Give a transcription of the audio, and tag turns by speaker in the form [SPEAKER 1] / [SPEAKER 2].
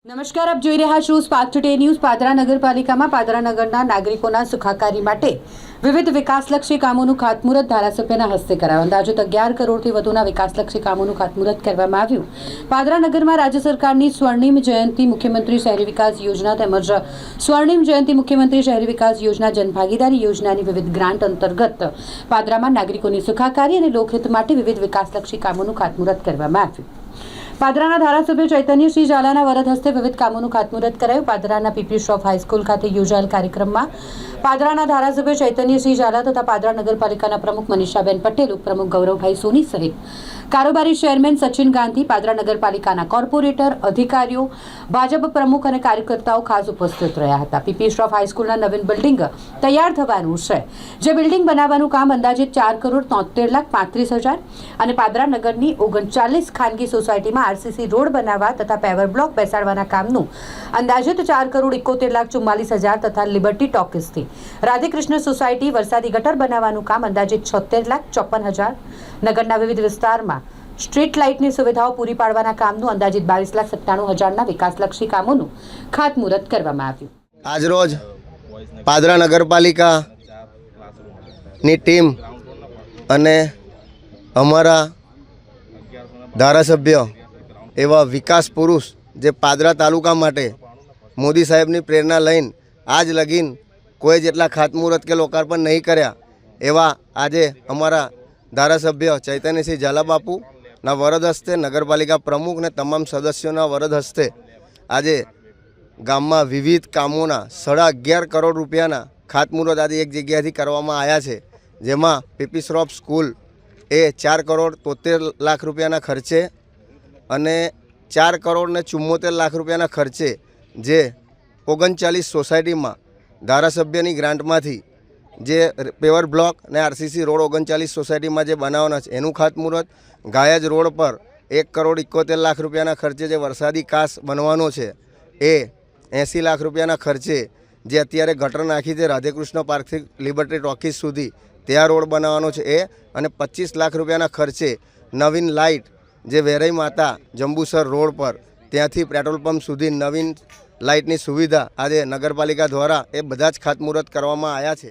[SPEAKER 1] નમસ્કાર, આપ જોઈ રહ્યા છો સ્પાર્ક ટુડે ન્યૂઝ। પાદરા નગરપાલિકામાં પાદરા નગરના નાગરિકોના સુખાકારી માટે વિવિધ વિકાસલક્ષી કામોનું ખાતમુહૂર્ત ધારાસભ્યના હસ્તે કરાયું। અંદાજિત 11 કરોડથી વધુના વિકાસલક્ષી કામોનું ખાતમુહૂર્ત કરવામાં આવ્યું। પાદરા નગરમાં રાજ્ય સરકારની સ્વર્ણિમ જયંતિ મુખ્યમંત્રી શહેરી વિકાસ યોજના તેમજ સ્વર્ણિમ જયંતિ મુખ્યમંત્રી શહેરી વિકાસ યોજના જનભાગીદારી યોજનાની વિવિધ ગ્રાન્ટ અંતર્ગત પાદરામાં નાગરિકોની સુખાકારી અને લોકહિત માટે વિવિધ વિકાસલક્ષી કામોનું ખાતમુહૂર્ત કરવામાં આવ્યું। પાદરાના ધારાસભ્ય ચૈતન્યસિંહ ઝાલાના વરદ હસ્તે વિવિધ કામોનું ખાતમુહૂર્ત કરાયું। પાદરાના પીપી શ્રોફ હાઈસ્કૂલ ખાતે યોજાયેલ કાર્યક્રમમાં પાદરાના ધારાસભ્ય ચૈતન્યસિંહ ઝાલા તથા પાદરા નગરપાલિકાના પ્રમુખ મનીષાબેન પટેલ, ઉપપ્રમુખ ગૌરવભાઈ સોની સહિત કારોબારી ચેરમેન સચિન ગાંધી, પાદરા નગરપાલિકાના કોર્પોરેટર, અધિકારીઓ, ભાજપ પ્રમુખ અને કાર્યકર્તાઓ ખાસ ઉપસ્થિત રહ્યા હતા। પીપી શ્રોફ હાઈસ્કૂલના નવીન બિલ્ડિંગ તૈયાર થવાનું છે, જે બિલ્ડિંગ બનાવવાનું કામ અંદાજિત 4,73,35,000 અને પાદરા નગરની 39 ખાનગી સોસાયટીમાં આરસીસી રોડ બનાવવા તથા પેવર બ્લોક બેસાડવાના કામનું અંદાજિત 4,71,44,000 તથા લિબર્ટી ટોકીઝથી રાધેકૃષ્ણ સોસાયટી વરસાદી ગટર બનાવવાનું કામ અંદાજિત 76,54,000, નગરના વિવિધ વિસ્તારમાં સ્ટ્રીટ લાઇટની સુવિધાઓ પૂરી પાડવાના કામનું અંદાજિત 22,97,000ના વિકાસલક્ષી કામોનું ખાતમુહૂર્ત કરવામાં આવ્યું।
[SPEAKER 2] આજરોજ પાદરા નગરપાલિકાની ટીમ અને અમારા ધારાસભ્ય એવા વિકાસ પુરુષ જે પાદરા તાલુકા માટે મોદી સાહેબની પ્રેરણા લઈને આજ લગીન કોઈ જેટલા ખાતમુહૂર્ત કે લોકાર્પણ નહીં કર્યા એવા આજે અમારા ધારાસભ્ય ચૈતન્યસિંહ ઝાલા બાપુના વરદ હસ્તે, નગરપાલિકા પ્રમુખ અને તમામ સદસ્યોના વરદ હસ્તે આજે ગામમાં વિવિધ કામોના 11.5 કરોડ રૂપિયાના ખાતમુહૂર્ત આજે એક જગ્યાએથી કરવામાં આવ્યા છે, જેમાં પીપી શ્રોફ સ્કૂલ એ 4,73,00,000 રૂપિયાના ખર્ચે અને 4,74,00,000 રૂપિયાના ખર્ચે જે 39 સોસાયટીમાં ધારાસભ્યની ગ્રાન્ટમાંથી જે પેવર બ્લોક અને આરસીસી રોડ 39 સોસાયટીમાં જે બનાવવાના છે એનું ખાતમુહૂર્ત, ગાયજ રોડ પર 1,71,00,000 રૂપિયાના ખર્ચે જે વરસાદી કાસ બનવાનો છે એ 80 લાખ રૂપિયાના ખર્ચે જે અત્યારે ગટર નાખી છે રાધેકૃષ્ણ પાર્કથી લિબર્ટી ટોકીઝ સુધી ત્યાં રોડ બનાવવાનો છે એ, અને 25 લાખ રૂપિયાના ખર્ચે નવીન લાઇટ જે વેરાઈ માતા જંબુસર રોડ પર ત્યાંથી પેટ્રોલ પંપ સુધી નવીન લાઇટની સુવિધા આજે નગરપાલિકા દ્વારા એ બધા જ ખાતમુહૂર્ત કરવામાં આવ્યા છે।